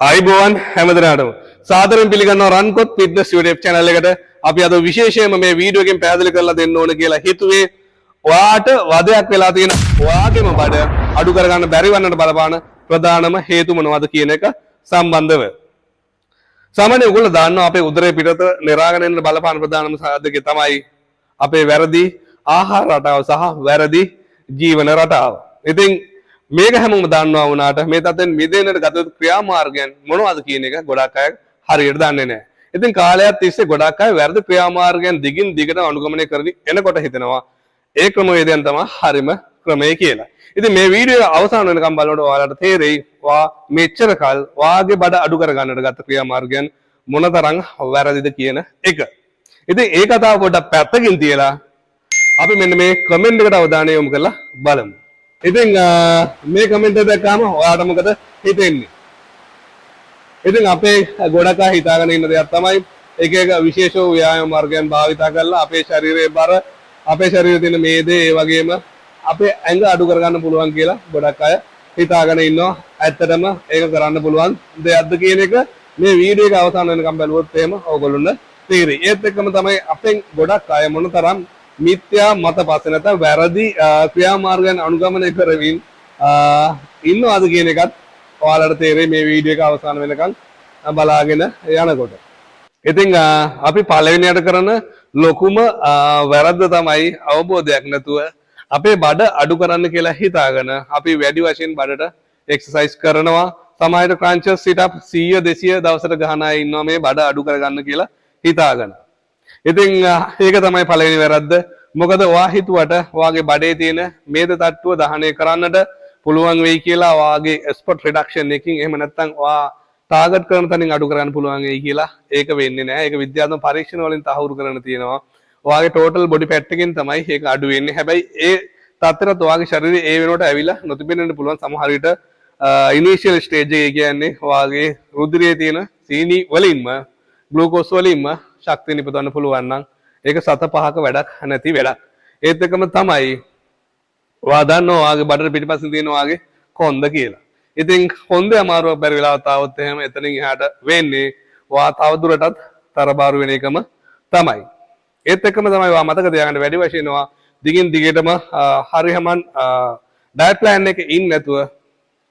ආයිබෝවන් හැමදෙනාටම සාදරයෙන් පිළිගන්නවා Rankoth fitness YouTube channel එකට. අපි අද විශේෂයෙන්ම මේ වීඩියෝ එකෙන් පැහැදිලි කරලා දෙන්න ඕන කියලා හිතුවේ ඔයාට වදයක් වෙලා තියෙන ඔයාගේම බඩ අඩු කරගන්න බැරි වන්නට බලපාන ප්‍රධානම හේතු මොනවද කියන එක සම්බන්ධව. සාමාන්‍යයෙන් ඔයගොල්ලෝ දන්නවා අපේ උදරේ පිටත නිරාගෙන යන බලපාන ප්‍රධානම සාධකය තමයි අපේ වැරදි ආහාර රටාව සහ වැරදි ජීවන රටාව. ඉතින් මේක හැමෝම දන්නවා වුණාට මේ තත්ත්වෙන් මිදෙන්නට ගත යුතු ක්‍රියාමාර්ගයන් මොනවද කියන එක ගොඩක් අය හරියට දන්නේ නැහැ. ඉතින් කාලයක් තිස්සේ ගොඩක් අය වැරදි ක්‍රියාමාර්ගයන් දිගින් දිගට අනුගමනය කරගෙන එනකොට හිතනවා ඒ ක්‍රමවේදයන් තමයි හරිම ක්‍රමය කියලා. ඉතින් මේ වීඩියෝ අවසාන වෙනකම් බලනකොට ඔයාලට තේරෙයි වා මෙච්චර කල් වාගේ බඩ අඩු කරගන්නට ගත ක්‍රියාමාර්ගයන් මොනතරම් වැරදිද කියන එක. ඉතින් ඒ කතාව පොඩ්ඩක් පැත්තකින් තියලා අපි මෙන්න මේ කමෙන්ට් එකට අවධානය යොමු කරලා බලමු. ඉතින් මේ කමෙන්ට් එක දැක්කම ඔයාලට මොකද හිතෙන්නේ? ඉතින් අපේ ගොඩක් අය හිතාගෙන ඉන්න දෙයක් තමයි එක එක විශේෂ ව්‍යායාම මාර්ගයන් භාවිතා කරලා අපේ ශරීරයේ බර අපේ ශරීරයේ තියෙන මේදේ ඒ වගේම අපේ ඇඟ අඩු කරගන්න පුළුවන් කියලා ගොඩක් අය හිතාගෙන ඉන්නවා. ඇත්තටම ඒක කරන්න පුළුවන් දෙයක්ද කියන එක මේ වීඩියෝ එක අවසන් වෙනකම් බැලුවොත් එහෙම ඕගොල්ලොන්ට තේරෙයි. ඒත් එක්කම තමයි අපෙන් ගොඩක් අය මොනතරම් මිත්‍යා මත පස්සේ නැත්නම් වැරදි ක්‍රියාමාර්ගයන් අනුගමනය කරමින් ඉන්නවාද කියන එකත් ඔයාලට තේරෙයි මේ වීඩියෝ එක අවසන් වෙනකන් බලාගෙන යනකොට. ඉතින් අපි පළවෙනියට කරන ලොකුම වැරද්ද තමයි අවබෝධයක් නැතුව අපේ බඩ අඩු කරන්න කියලා හිතාගෙන අපි වැඩි වශයෙන් බඩට එක්සර්සයිස් කරනවා. සමහරවිට ක්‍රන්චස් සිට් අප් 100 200 දවසට ගහන අය ඉන්නවා මේ බඩ අඩු කරගන්න කියලා හිතාගෙන. ඉතින් ඒක තමයි පළවෙනි වැරද්ද. මොකද ඔයා හිතුවට ඔයාගේ බඩේ තියෙන මේද තට්ටුව දහනය කරන්නට පුළුවන් වෙයි කියලා ඔයාගේ ස්පොට් රිඩක්ෂන් එකකින් එහෙම නැත්නම් ඔයා ටාගට් කරන තැනින් අඩු කරන්න පුළුවන් වෙයි කියලා ඒක වෙන්නේ නැහැ. ඒක විද්‍යාත්මක පරීක්ෂණ වලින් තහවුරු කරන්න තියෙනවා. ඔයාගේ ටෝටල් බොඩි ෆැට් එකෙන් තමයි ඒක අඩු වෙන්නේ. හැබැයි ඒ තත්ත්වයට ඔයාගේ ශරීරය ඒ වෙනකොට ඇවිල්ලා නොතිබෙන්නත් පුළුවන්. සමහර විට ඉනිෂියල් ස්ටේජ් එකේ කියන්නේ ඔයාගේ රුධිරයේ තියෙන සීනි වලින්ම ග්ලූකෝස් වලින්ම ශක්තිය නිපදවන්න පුළුවන් නම් ඒක සත පහක වැඩක් නැති වැඩක්. ඒත් එක්කම තමයි ඔයා දන්නවා ඔයාගේ බඩට පිටිපස්සෙන් තියෙන ඔයාගේ කොන්ද කියලා. ඉතින් කොන්දේ අමාරුවක් බැරි වෙලාවක් තාවොත් එහෙම එතනින් එහාට වෙන්නේ ඔයා තව දුරටත් තරබාරු වෙන එකම තමයි. ඒත් එක්කම තමයි ඔයා මතක තියාගන්න වැඩි වශයෙන් ඔයා දිගින් දිගටම හරියමන් ඩයට් ප්ලෑන් එකේ ඉන්නේ නැතුව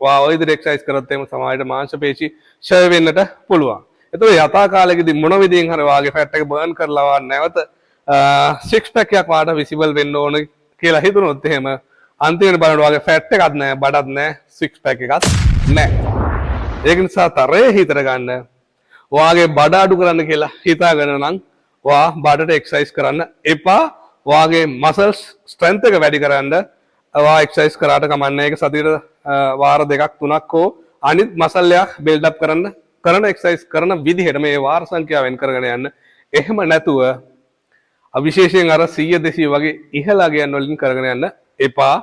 ඔයා ওই විදිහට එක්සර්සයිස් කරත් එහෙම සමාජයට මාංශ පේශි ක්ෂය වෙන්නට පුළුවන්. එතකොට යථා කාලෙකදී මොන විදිහෙන් හරි වාගේ ෆැට් එක බර්න් කරලා වා නැවත සික්ස් පැක් එකක් වාට විසිබල් වෙන්න ඕන කියලා හිතුනොත් එහෙම අන්තිමට බලනකොට වාගේ ෆැට් එකක් නැහැ බඩක් නැහැ සික්ස් පැක් එකක් නැහැ. ඒක නිසා තරයේ හිතර ගන්න වාගේ බඩ අඩු කරන්න කියලා හිතාගෙන නම් වා බඩට එක්සර්සයිස් කරන්න එපා. වාගේ මසල්ස් ස්ට්‍රෙන්ත් එක වැඩි කරන්න වා එක්සර්සයිස් කරාට කමන්නේ. ඒක සතියට වාර දෙකක් තුනක් හෝ අනිත් මසල් එකක් බිල්ඩ් අප් කරන එක්සර්සයිස් කරන විදිහට මේ වාර සංඛ්‍යාවෙන් කරගෙන යන්න. එහෙම නැතුව විශේෂයෙන් අර 100 200 වගේ ඉහළ ගයන් වලින් කරගෙන යන්න එපා.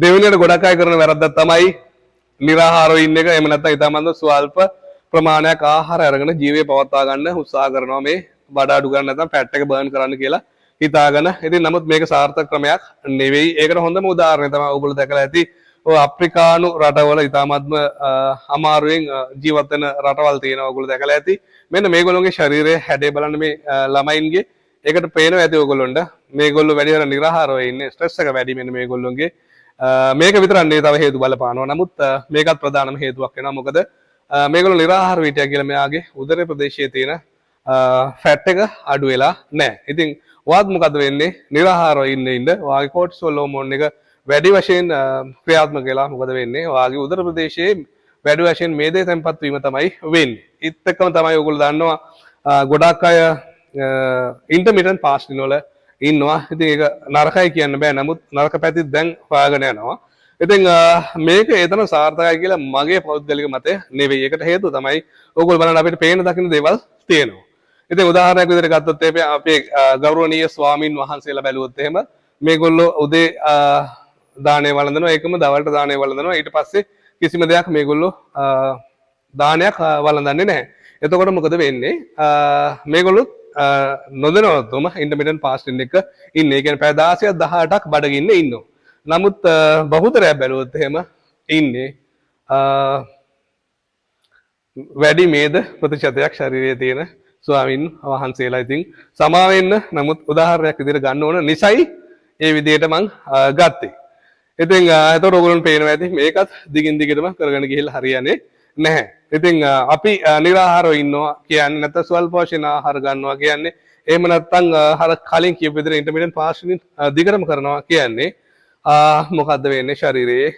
දෙවෙනියට ගොඩක් අය කරන වැරද්දක් තමයි නිරාහාරව ඉන්න එක. එහෙම නැත්නම් ඊටමන්ද ස්වල්ප ප්‍රමාණයක් ආහාර අරගෙන ජීවය පවත්වා ගන්න උත්සාහ කරනවා මේ බඩ අඩු කරන්න නැත්නම් ෆැට් එක බර්න් කරන්න කියලා හිතාගෙන. ඉතින් නමුත් මේක සාර්ථක ක්‍රමයක් නෙවෙයි. ඒකට හොඳම උදාහරණය තමයි ඔයගොල්ලෝ දැකලා ඇති ඔය අප්‍රිකානු රටවල ඉතාමත්ම අමාරුවෙන් ජීවත් වෙන රටවල් තියෙනවා. ඔයගොල්ලෝ දැකලා ඇති. මෙන්න මේගොල්ලෝගේ ශරීරයේ හැඩය බලන්න මේ ළමයින්ගේ ඒකට පේනවා ඇති ඔයගොල්ලොන්ට. මේගොල්ලෝ වැඩි වෙන නිරාහාරව ඉන්නේ. ස්ට්‍රෙස් එක වැඩි මෙන්න මේගොල්ලෝගේ. මේක විතරක් නෙවෙයි තව හේතු බලපානවා. නමුත් මේකත් ප්‍රධානම හේතුවක් වෙනවා. මොකද මේගොල්ලෝ නිරාහාර වීටිය කියලා මෙයාගේ උදර ප්‍රදේශයේ තියෙන ෆැට් එක අඩු වෙලා නැහැ. ඉතින් ඔයාත් මොකද වෙන්නේ? නිරාහාරව ඉන්න ඔයාගේ කෝටිසෝල් හෝමෝන් එක වැඩි වශයෙන් ක්‍රියාත්මක වෙලා මොකද වෙන්නේ? ඔයාගේ උදර ප්‍රදේශයේ වැඩි වශයෙන් මේදේ තැන්පත් වීම තමයි වෙන්නේ. ඒත් එක්කම තමයි ඔයගොල්ලෝ දන්නවා ගොඩක් අය ඉන්ටර්මිටන්ට් ෆාස්ටින් වල ඉන්නවා. ඉතින් ඒක නරකයි කියන්න බෑ. නමුත් නරක පැතිත් දැන් හොයාගෙන යනවා. ඉතින් මේක ඒතන සාර්ථකයි කියලා මගේ පෞද්ගලික මතය නෙවෙයි. ඒකට හේතුව තමයි ඔයගොල්ලෝ බලන්න අපිට පේන දකින්න දේවල් තියෙනවා. ඉතින් උදාහරණයක් විදිහට ගත්තොත් අපේ ගෞරවනීය ස්වාමින් වහන්සේලා බැලුවොත් එහෙම මේගොල්ලෝ උදේ දානේ වළඳනවා. ඒකම දවල්ට දානේ වළඳනවා. ඊට පස්සේ කිසිම දෙයක් මේගොල්ලෝ දානයක් වළඳන්නේ නැහැ. එතකොට මොකද වෙන්නේ? මේගොල්ලෝ නොදැනවත්වම ඉන්ටර්මිටන්ට් ෆාස්ටින් එක ඉන්නේ. ඒ කියන්නේ පැය 16ක් 18ක් බඩගින්නේ ඉන්නවා. නමුත් බහුතරයක් බැලුවොත් එහෙම ඉන්නේ වැඩි මේද ප්‍රතිශතයක් ශරීරයේ තියෙන ස්වාමීන් වහන්සේලා. ඉතින් සමා වෙන්න. නමුත් උදාහරණයක් විදිහට ගන්න ඕන නිසයි ඒ විදිහට මං ගත්තේ. ඉතින් එතකොට ඔයගොල්ලන්ට පේනවා ඇති මේකත් දිගින් දිගටම කරගෙන ගිහිල්ලා හරියන්නේ නැහැ. ඉතින් අපි නිරාහාරව ඉන්නවා කියන්නේ නැත්නම් ස්වල්ප පෝෂණ ආහාර ගන්නවා කියන්නේ එහෙම නැත්නම් අර කලින් කියපු විදිහට ඉන්ටර්මීඩියට් ෆාස්ටින් දිගටම කරනවා කියන්නේ මොකද්ද වෙන්නේ ශරීරයේ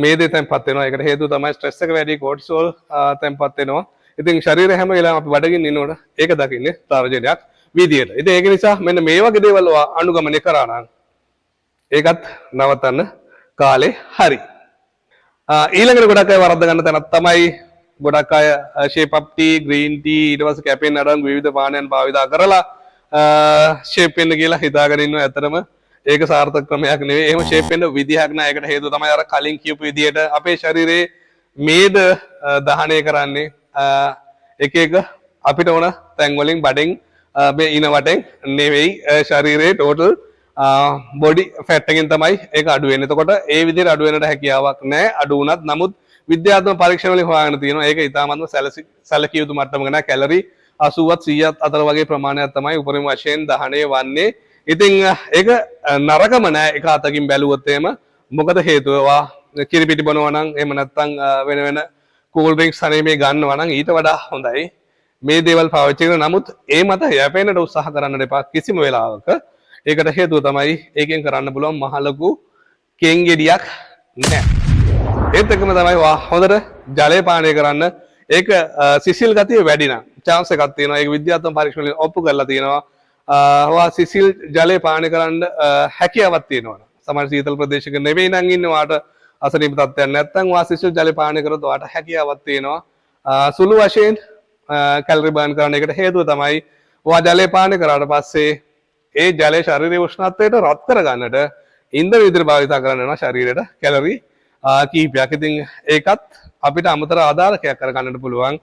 මේදේ තැන්පත් වෙනවා. ඒකට හේතුව තමයි ස්ට්‍රෙස් එක වැඩි, කෝටිසෝල් තැන්පත් වෙනවා. ඉතින් ශරීරය හැම වෙලාවෙම අපි බඩගින්න ඉන්නකොට ඒක දකින්නේ තරජනයක් විදියට. ඉතින් ඒක නිසා මෙන්න මේ වගේ දේවල් අනුගමනය කරා නම් ඒකත් නවතන්න කාලේ හරි. ඊළඟට ගොඩක් අය වරද්ද ගන්න තැනක් තමයි ගොඩක් අය shape up tea, green tea, ඊට පස්සේ කැපෙන් අඩංගු විවිධ පානයන් භාවිතා කරලා ෂේප් වෙන්න කියලා හිතාගෙන ඉන්නවා. ඇත්තටම ඒක සාර්ථක ක්‍රමයක් නෙවෙයි. එහෙම ෂේප් වෙන්න විදිහක් නෑ. ඒකට හේතුව තමයි අර කලින් කියපු විදිහට අපේ ශරීරයේ මේද දහනය කරන්නේ එක එක අපිට ඕන තැන් වලින් බඩෙන් මේ ඉන වටෙන් නෙවෙයි ශරීරයේ ටෝටල් බොඩි ෆැට් එකෙන් තමයි ඒක අඩු වෙන්නේ. එතකොට ඒ විදිහට අඩු වෙන්නට හැකියාවක් නැහැ. අඩු වුණත් නමුත් විද්‍යාත්මක පරීක්ෂණ වලින් හොයාගෙන තියෙනවා. ඒක ඉතාමත්ම සැලකිය යුතු මට්ටමක නෑ. කැලරි 80ත් 100ත් අතර වගේ ප්‍රමාණයක් තමයි උපරිම වශයෙන් දහනය වන්නේ. ඉතින් ඒක නරකම නෑ එක අතකින් බැලුවොත් එහෙම. මොකද හේතුව කිරි පිටි බොනවා නම් එහෙම නැත්නම් වෙන වෙන කූල් ඩ්‍රින්ක්ස් හරි මේ ගන්නවා නම් ඊට වඩා හොඳයි මේ දේවල් පාවිච්චි කරන. නමුත් ඒ මත යැපෙන්නට උත්සාහ කරන්න එපා කිසිම වෙලාවක. ඒකට හේතුව තමයි ඒකෙන් කරන්න පුළුවන් මහ ලොකු කෙන්ගෙඩියක් නැහැ. ඒත් එකම තමයි හොඳට ජලය පානය කරන්න. ඒක සිසිල් ගතිය වැඩි නම් chance එකක් තියෙනවා. ඒක විද්‍යාත්මක පරීක්ෂණ වලින් ඔප්පු කරලා තියෙනවා. සිසිල් ජලය පානය කරන්න හැකියාවක් තියෙනවා. සමහර සීතල ප්‍රදේශයක නෙවෙයි නම් ඉන්නේ වාට අසනීප තත්ත්වයක් නැත්නම් සිසිල් ජලය පානය කරොත් වාට හැකියාවක් තියෙනවා. සුළු වශයෙන් කැලරි බර්න් කරන එකට හේතුව තමයි ජලය පානය කරාට පස්සේ ඒ ජලය ශරීරයේ උෂ්ණත්වයට රත් කරගන්නට ඉන්ධන විදිහට භාවිත කරන්න වෙනවා ශරීරයට කැලරි කීපයක්. ඉතින් ඒකත් අපිට අමතර ආධාරකයක් කරගන්නට පුළුවන්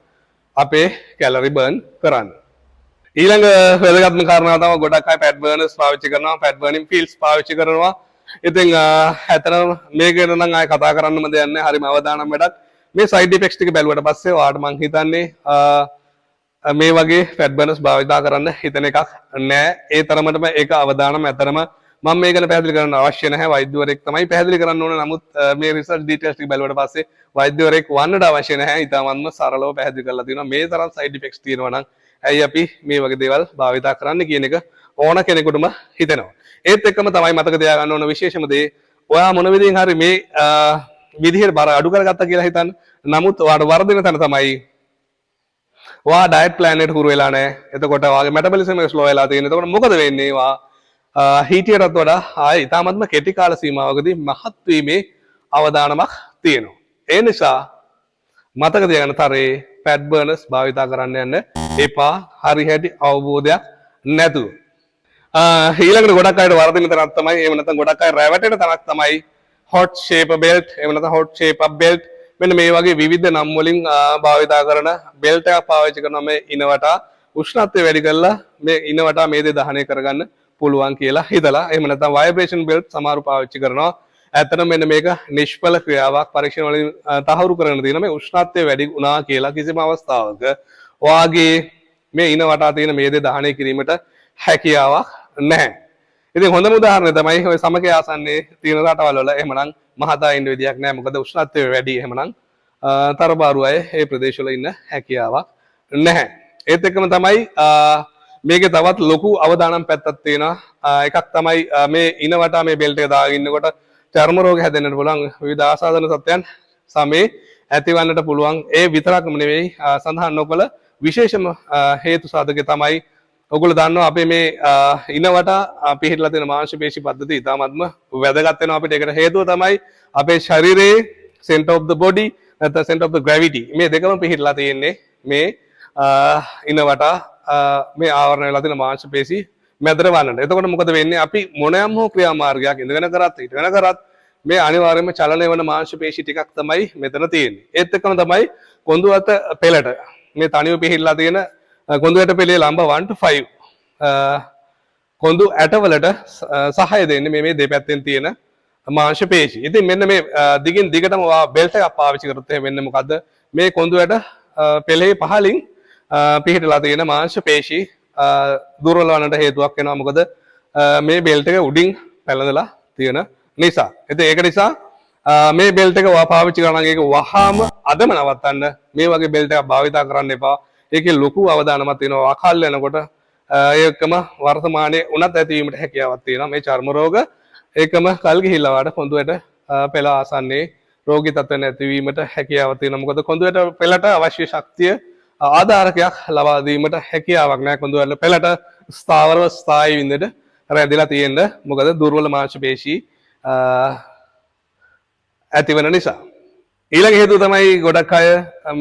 අපේ කැලරි බර්න් කරන්න. ඊළඟ වැදගත්ම කාරණාව තමයි ගොඩක් අය ෆැට් බර්නර්ස් පාවිච්චි කරනවා, ෆැට් බර්නින් ෆීල්ඩ්ස් පාවිච්චි කරනවා. ඉතින් ඇත්තටම මේක ගැන නම් ආයෙ කතා කරන්නම දෙයක් නැහැ. හරිම අවදානම් වැඩක්. මේ සයිඩ් ඉෆෙක්ට්ස් ටික බැලුවට පස්සේ ඔයාලට මං හිතන්නේ මේ වගේ ෆැට් බර්නර්ස් භාවිතා කරන්න හිතන එකක් නෑ. ඒ තරමටම ඒක අවදානම්. ඇතරම මම මේ ගැන පැහැදිලි කරන්න අවශ්‍ය නැහැ. වෛද්‍යවරයෙක් තමයි පැහැදිලි කරන්න ඕන. නමුත් මේ රිසර්ච් ඩීටේල්ස් ටික බැලුවට පස්සේ වෛද්‍යවරයෙක් වන්නට අවශ්‍ය නැහැ. ඊටමන්ම සරලව පැහැදිලි කරලා තියෙනවා. මේ තරම් සයිඩ් ඉෆෙක්ට්ස් තියෙනවා නම් ඇයි අපි මේ වගේ දේවල් භාවිතා කරන්න කියන එක ඕන කෙනෙකුටම හිතෙනවා. ඒත් එක්කම තමයි මතක තියාගන්න ඕන විශේෂම දේ ඔයා මොන විදිහෙන් හරි මේ විදිහට බර අඩු කරගත්තා කියලා හිතන්න. නමුත් ඔයාට වර්ධින තැන තමයි ඔයා ඩයට් ප්ලෑන් එකට හුරු වෙලා නැහැ. එතකොට ඔයාගේ මෙටබොලිසම් එක ස්ලෝ වෙලා තියෙනවා. එතකොට මොකද වෙන්නේ? හිටියටත් වඩා ආයේ ඉතාමත්ම කෙටි කාල සීමාවකදී මහත් වීමේ අවදානමක් තියෙනවා. ඒ නිසා මතක තියාගන්න තරේ ෆැට් බර්නර්ස් භාවිතා කරන්න යන්න එපා. හරි හැටි අවබෝධයක් නැතුව. ඊළඟට ගොඩක් අයට වර්ධින තැනක් තමයි, එහෙම නැත්නම් ගොඩක් අය රැවටෙන තැනක් තමයි hot shape belt, එහෙම නැත්නම් hot shape up belt. මෙන්න මේ වගේ විවිධ නම් වලින් භාවිතා කරන බෙල්ට් එකක් පාවිච්චි කරනවා මේ ඉනවටා උෂ්ණත්වය වැඩි කරලා මේ ඉනවටා මේ දේ දහනය කරගන්න පුළුවන් කියලා හිතලා. එහෙම නැත්නම් vibration belt සමහරව පාවිච්චි කරනවා. ඇත්තටම මෙන්න මේක නිෂ්ඵල ක්‍රියාවක්. පරීක්ෂණ වලින් තහවුරු කරගෙන තියෙනවා මේ උෂ්ණත්වය වැඩි වුණා කියලා කිසිම අවස්ථාවක ඔයාගේ මේ ඉනවටා තියෙන මේ දේ දහනය කිරීමට හැකියාවක් නැහැ. ඉතින් හොඳම උදාහරණය තමයි ඔය සමග ආසන්නයේ තියෙන රටවල් වල එහෙමනම් මහතා ඉන්න විදියක් නැහැ. මොකද උෂ්ණත්වය වැඩි. එහෙමනම් තරබාරු අය මේ ප්‍රදේශවල ඉන්න හැකියාවක් නැහැ. ඒත් එක්කම තමයි මේකේ තවත් ලොකු අවදානම් පැත්තක් තියෙනවා. එකක් තමයි මේ ඉනවටා මේ බෙල්ට් එක දාගෙන ඉන්නකොට චර්ම රෝග හැදෙන්නට පුළුවන්. විවිධ ආසාදන සත්‍යයන් සමේ ඇතිවන්නට පුළුවන්. ඒ විතරක්ම නෙවෙයි සඳහන් නොකළ විශේෂම හේතු සාධකය තමයි ඔගොල්ලෝ දන්නවා අපේ මේ ඉනවටා පිහිටලා තියෙන මාංශ පේශි පද්ධතිය ඉතාමත්ම වැදගත් වෙනවා අපිට. ඒකට හේතුව තමයි අපේ ශරීරයේ center of the body නැත්නම් center of the gravity මේ දෙකම පිහිටලා තියෙන්නේ මේ ඉනවටා මේ ආවරණය වෙලා තියෙන මාංශ පේශි මැදට වන්නට. එතකොට මොකද වෙන්නේ? අපි මොනෑම හෝ ක්‍රියාමාර්ගයක් ඉඳගෙන කරත් හිටගෙන කරත් මේ අනිවාර්යයෙන්ම චලනය වන මාංශ පේශි ටිකක් තමයි මෙතන තියෙන්නේ. ඒත් එක්කම තමයි කොඳු අත පෙළට මේ තනිව පිහිටලා තියෙන කොඳු ඇට පෙළේ ලම්බ 1 to 5 කොඳු ඇටවලට සහාය දෙන්නේ මේ දෙපැත්තෙන් තියෙන මාංශ පේශි. ඉතින් මෙන්න මේ දිගින් දිගටම බෙල්ට් එකක් පාවිච්චි කරොත් එහෙම වෙන්නේ මොකද්ද? මේ කොඳු ඇට පෙළේ පහලින් පිහිටලා තියෙන මාංශ පේශී දුර්වල වන්නට හේතුවක් වෙනවා. මොකද මේ බෙල්ට් එක උඩින් පැලඳලා තියෙන නිසා. ඉතින් ඒක නිසා මේ බෙල්ට් එක පාවිච්චි කරන එක වහාම අදම නවත්තන්න. මේ වගේ බෙල්ට් එකක් භාවිතා කරන්න එපා. ඒකේ ලොකු අවදානමක් තියෙනවා. අකල් යනකොට ඒකම වර්තමානයේ උනත් ඇතිවීමට හැකියාවක් තියෙනවා. මේ චර්ම රෝග ඒකම කල් ගිහිල්ලා වාට කොඳුයට පෙළ ආසන්නයේ රෝගී තත්ත්ව නැතිවීමට හැකියාවක් තියෙනවා. මොකද කොඳුයට පෙළට අවශ්‍ය ශක්තිය ආධාරකයක් ලබා දීමට හැකියාවක් නැහැ. කොඳුවල පෙළට ස්ථාවරව ස්ථායී වින්දට රැඳිලා තියෙන්න. මොකද දුර්වල මාංශ පේශී ඇතිවන නිසා. ඊළඟ හේතුව තමයි ගොඩක් අය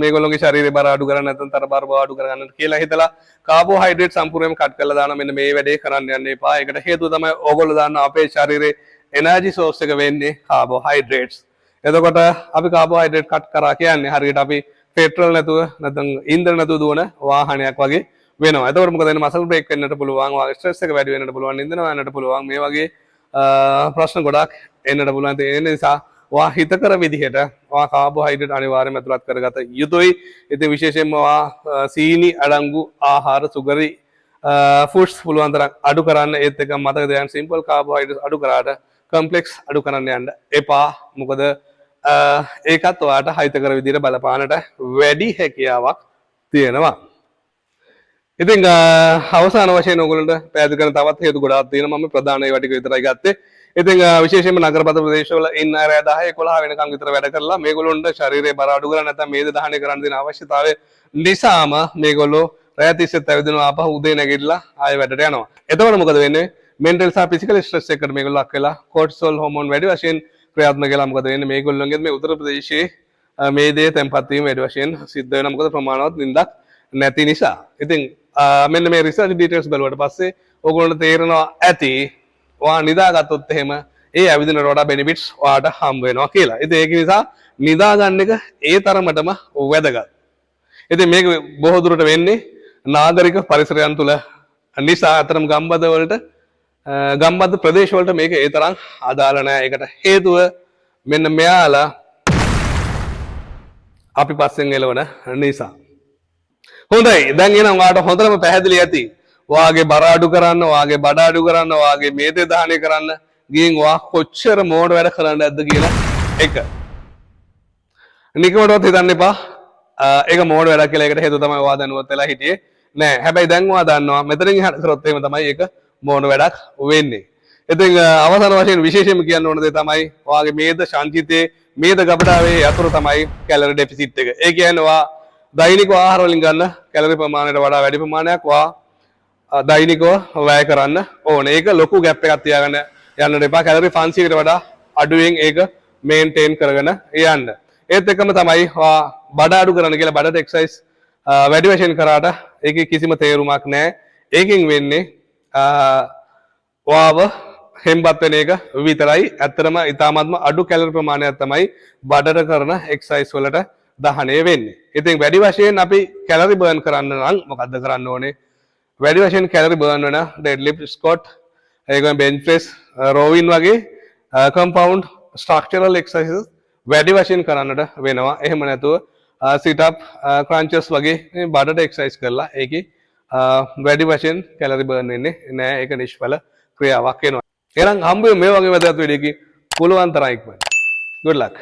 මේගොල්ලෝගේ ශරීරේ බර අඩු කරගන්න නැත්නම් තරබාර බව අඩු කරගන්න කියලා හිතලා කාබෝහයිඩ්‍රේට් සම්පූර්ණයෙන්ම කට් කරලා දාන මෙන්න මේ වැඩේ කරන්න යන්න එපා. ඒකට හේතුව තමයි ඕගොල්ලෝ දාන්න අපේ ශරීරේ එනර්ජි සෝස් එක වෙන්නේ කාබෝහයිඩ්‍රේට්ස්. එතකොට අපි කාබෝහයිඩ්‍රේට් කට් කරා කියන්නේ හරියට අපි පෙට්‍රල් නැතුව නැත්නම් ඉන්ධන නැතුව දුවන වාහනයක් වගේ වෙනවා. එතකොට මොකද වෙන්නේ? මසල් බ්‍රේක් වෙන්නට පුළුවන්, වාගේ ස්ට්‍රෙස් එක වැඩි වෙන්නට පුළුවන්, ඉන්ධන යන්නට පුළුවන්. මේ වගේ ප්‍රශ්න ගොඩක් එන්නට පුළුවන්. ඒ නිසා වා හිතකර විදිහට වා කාබෝහයිඩ්‍රේට් අනිවාර්යයෙන්ම ඇතුළත් කරගත යුතුයි. ඉතින් විශේෂයෙන්ම වා සීනි අඩංගු ආහාර සුගරි ෆුඩ්ස් පුළුවන් තරම් අඩු කරන්න. ඒත් එක මතක තියාගන්න සිම්පල් කාබෝහයිඩ්‍රේට් අඩු කරාට කම්ප්ලෙක්ස් අඩු කරන්න යන්න එපා. මොකද ඒකත් ඔයාට හිතකර විදිහට බලපානට වැඩි හැකියාවක් තියෙනවා. ඉතින් අවසාන වශයෙන් ඔයගොල්ලන්ට පැහැදිලි කරන තවත් හේතු ගොඩාක් තියෙනවා. මම ප්‍රධාන ඒවා ටික විතරයි ගත්තේ. ඉතින් විශේෂයෙන්ම නගරපත ප්‍රදේශවල ඉන්න අය 10 11 වෙනකම් විතර වැඩ කරලා මේගොල්ලොන්ට ශරීරේ බර අඩු කරලා නැත්නම් මේද දහනය කරන්න දෙන අවශ්‍යතාවය නිසාම මේගොල්ලෝ රැය තිස්සෙත් ඇවිදිනවා ආපහු උදේ නැගිටලා ආයෙ වැඩට යනවා. එතකොට මොකද වෙන්නේ? මෙන්ටල් සහ ෆිසිකල් ස්ට්‍රෙස් එකකට මේගොල්ලෝ ලක් වෙලා කෝර්ටිසෝල් හෝමෝන් වැඩි වශයෙන් ක්‍රියාත්මක වෙලා මොකද වෙන්නේ? මේගොල්ලෝගේ මේ උත්තර ප්‍රදේශයේ මේ දේ තැන්පත් වීම වැඩි වශයෙන් සිද්ධ වෙනවා. මොකද ප්‍රමාණවත් නිින්දක් නැති නිසා. ඉතින් මෙන්න මේ රිසර්ච් ඩීටේල්ස් බලුවට පස්සේ ඕගොල්ලන්ට තේරෙනවා ඇති ඔයා නිදාගත්තොත් එහෙම ඒ ඇවිදින වඩා බෙනිෆිට්ස් ඔයාට හම්බ වෙනවා කියලා. ඉතින් ඒක නිසා නිදා ගන්න එක ඒ තරමටම වැදගත්. ඉතින් මේක බොහෝ දුරට වෙන්නේ නාගරික පරිසරයන් තුල නිසා අතරම ගම්බද ප්‍රදේශ වලට මේක ඒ තරම් අදාළ නැහැ. ඒකට හේතුව මෙන්න මෙයාලා අපි පස්සෙන් එළවන නිසා. හොඳයි. දැන් එනම් ඔයාට හොඳටම පැහැදිලි ඇති. ඔයාගේ බර අඩු කරන්න, ඔයාගේ බඩ අඩු කරන්න, ඔයාගේ මේදේ දහනය කරන්න ගිහින් ඔයා කොච්චර මෝඩ වැඩ කරන්න ඇද්ද කියලා එක. නිකමටවත් හිතන්න එපා. ඒක මෝඩ වැඩක් කියලා. ඒකට හේතුව තමයි ඔයා දැනුවත් වෙලා හිටියේ නෑ. හැබැයි දැන් ඔයා දන්නවා මෙතනින් එහාට කරොත් එහෙම තමයි ඒක මෝඩ වැඩක් වෙන්නේ. ඉතින් අවසාන වශයෙන් විශේෂයෙන්ම කියන්න ඕන දේ තමයි ඔයාගේ මේද සංචිතයේ මේද ගබඩාවේ යතුරු තමයි කැලරි ඩෙෆිසිට් එක. ඒ කියන්නේ ඔයා දෛනික ආහාර වලින් ගන්න කැලරි ප්‍රමාණයට වඩා වැඩි ප්‍රමාණයක් ඔයා දෛනිකව වැය කරන්න ඕනේ. ඒක ලොකු ගැප් එකක් තියාගන්න යන්න එපා. කැලරි 500කට වඩා අඩුවෙන් ඒක මේන්ටේන් කරගෙන යන්න. ඒත් එක්කම තමයි බඩ අඩු කරන්න කියලා බඩට එක්සර්සයිස් වැඩි වශයෙන් කරාට ඒකේ කිසිම තේරුමක් නැහැ. ඒකෙන් වෙන්නේ ඔයාව හෙම්බත් වෙන එක විතරයි. ඇත්තටම ඊටාත්ම අඩු කැලරි ප්‍රමාණයක් තමයි බඩට කරන එක්සර්සයිස් වලට දහනය වෙන්නේ. ඉතින් වැඩි වශයෙන් අපි කැලරි බර්න් කරන්න නම් මොකද්ද කරන්න ඕනේ? වැඩි වශයෙන් කැලරි බර්න් වෙන ඩෙඩ් ලිෆ්ට්, ස්ක්වොට්, ඒකම බෙන්ච් ප්‍රෙස්, රෝවින් වගේ කම්පවුන්ඩ් ස්ට්‍රක්චරල් එක්සර්සයිසස් වැඩි වශයෙන් කරන්නට වෙනවා. එහෙම නැතුව සිට් අප්, ක්‍රන්චස් වගේ බඩට එක්සර්සයිස් කරලා ඒකේ වැඩි වශයෙන් කැලරි බර්න් වෙන්නේ නෑ. ඒක නිෂ්ඵල ක්‍රියාවක් වෙනවා. එහෙනම් හම්බෙමු මේ වගේ වැදගත් වීඩියෝකින් පුළුවන් තරම් ඉක්මනට. good luck.